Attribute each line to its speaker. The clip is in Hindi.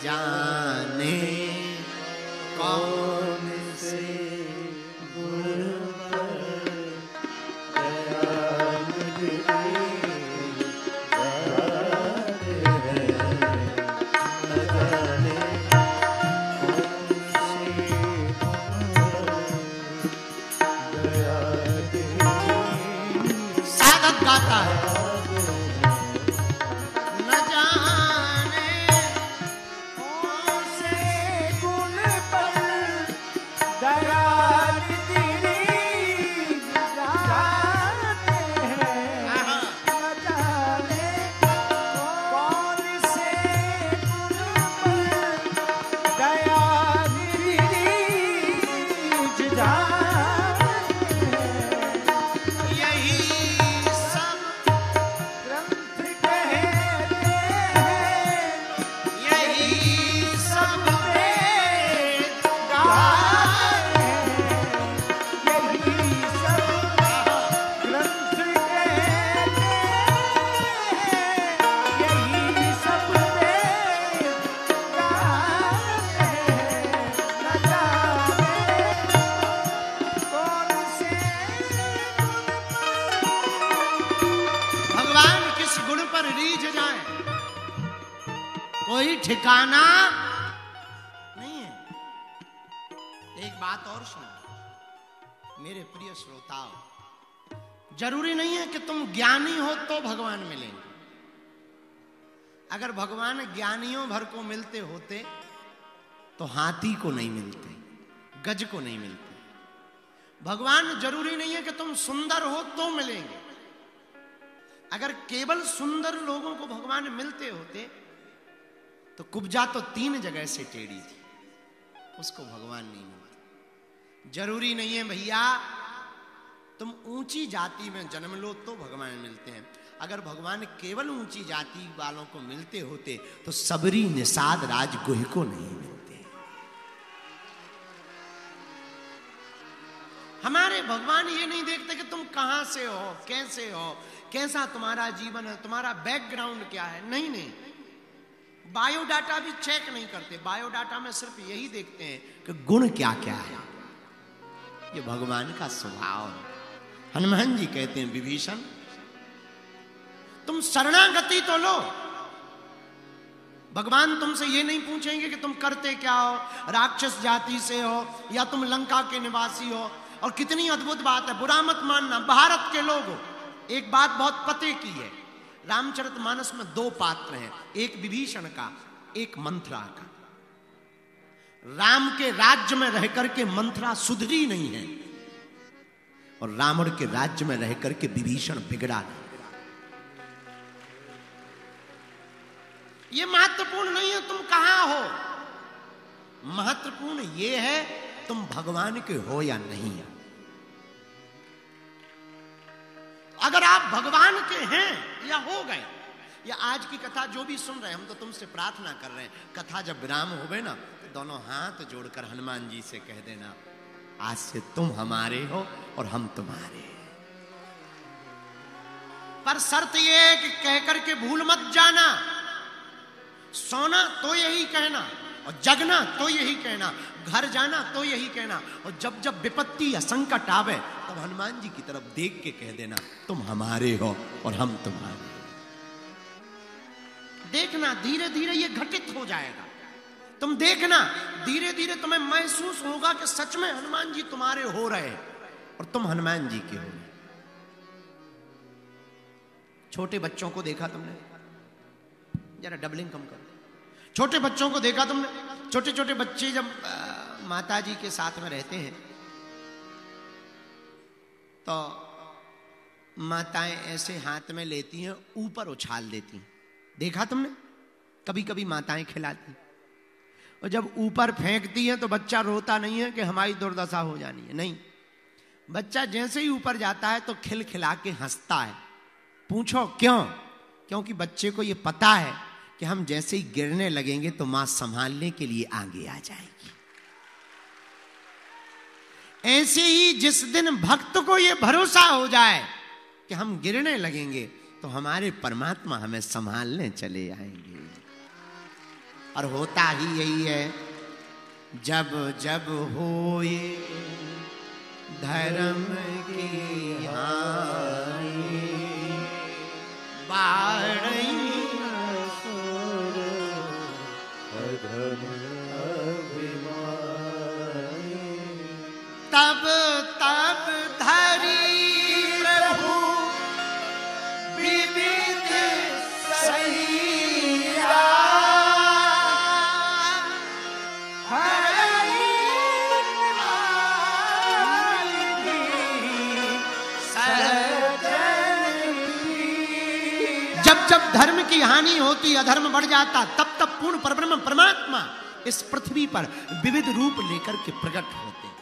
Speaker 1: जाने कौन से गुण पर दया मुझे साधक गाता है। न जाने कौन से गुण पर दया तेरी जाते हैं। न जाने कौन से गुण पर दया तेरी जाते हैं। यही सब ग्रंथ कहते हैं, यही सब वेद गाते हैं। यही सब ग्रंथ कहते हैं, यही सब वेद गाते हैं। न जाने कौन से भगवान किस गुण पर रीझ जाए, कोई ठिकाना नहीं है। एक बात और सुनो मेरे प्रिय श्रोताओ, जरूरी नहीं है कि तुम ज्ञानी हो तो भगवान मिलेंगे। अगर भगवान ज्ञानियों भर को मिलते होते तो हाथी को नहीं मिलते, गज को नहीं मिलते। भगवान जरूरी नहीं है कि तुम सुंदर हो तो मिलेंगे। अगर केवल सुंदर लोगों को भगवान मिलते होते तो कुब्जा तो 3 जगह से टेढ़ी थी, उसको भगवान नहीं मिलते। जरूरी नहीं है भैया तुम ऊंची जाति में जन्म लो तो भगवान मिलते हैं। अगर भगवान केवल ऊंची जाति वालों को मिलते होते तो सबरी निषाद राजगुह को नहीं मिलते। हमारे भगवान ये नहीं देखते कि तुम कहां से हो, कैसे हो, कैसा तुम्हारा जीवन है, तुम्हारा बैकग्राउंड क्या है। नहीं नहीं, बायोडाटा भी चेक नहीं करते। बायोडाटा में सिर्फ यही देखते हैं कि गुण क्या क्या है। ये भगवान का स्वभाव है। हनुमान जी कहते हैं विभीषण तुम शरणागति तो लो। भगवान तुमसे ये नहीं पूछेंगे कि तुम करते क्या हो, राक्षस जाति से हो या तुम लंका के निवासी हो। और कितनी अद्भुत बात है, बुरा मत मानना, भारत के लोग हो। एक बात बहुत पते की है, रामचरितमानस में 2 पात्र हैं, एक विभीषण का, एक मंथरा का। राम के राज्य में रहकर के मंथरा सुधरी नहीं है और रावण के राज्य में रहकर के विभीषण बिगड़ा नहीं। ये महत्वपूर्ण नहीं है तुम कहां हो, महत्वपूर्ण ये है तुम भगवान के हो या नहीं है। अगर आप भगवान के हैं या हो गए, या आज की कथा जो भी सुन रहे हैं, हम तो तुमसे प्रार्थना कर रहे हैं, कथा जब विराम हो गए ना तो दोनों हाथ जोड़कर हनुमान जी से कह देना आज से तुम हमारे हो और हम तुम्हारे। पर शर्त यह है कि कहकर के भूल मत जाना, सोना तो यही कहना और जगना तो यही कहना, घर जाना तो यही कहना। और जब जब विपत्ति या संकट आवे तब हनुमान जी की तरफ देख के कह देना तुम हमारे हो और हम तुम्हारे। देखना धीरे धीरे ये घटित हो जाएगा। तुम देखना धीरे धीरे तुम्हें महसूस होगा कि सच में हनुमान जी तुम्हारे हो रहे और तुम हनुमान जी के हो रहे। छोटे बच्चों को देखा तुमने, जरा डबलिंग कम करो। छोटे बच्चों को देखा तुमने, छोटे छोटे बच्चे जब माता जी के साथ में रहते हैं तो माताएं ऐसे हाथ में लेती हैं, ऊपर उछाल देती हैं। देखा तुमने? कभी कभी माताएं खिलाती, और जब ऊपर फेंकती हैं तो बच्चा रोता नहीं है कि हमारी दुर्दशा हो जानी है। नहीं, बच्चा जैसे ही ऊपर जाता है तो खिलखिला के हंसता है। पूछो क्यों? क्योंकि बच्चे को ये पता है कि हम जैसे ही गिरने लगेंगे तो मां संभालने के लिए आगे आ जाएगी। ऐसे ही जिस दिन भक्त को ये भरोसा हो जाए कि हम गिरने लगेंगे तो हमारे परमात्मा हमें संभालने चले आएंगे। और होता ही यही है, जब जब होए धर्म की हानि, बाढ़ई तब तब धरी प्रभु विविध सहीरा, जब जब धर्म की हानि होती, अधर्म बढ़ जाता, तब तब पूर्ण परब्रह्म परमात्मा इस पृथ्वी पर विविध रूप लेकर के प्रकट होते।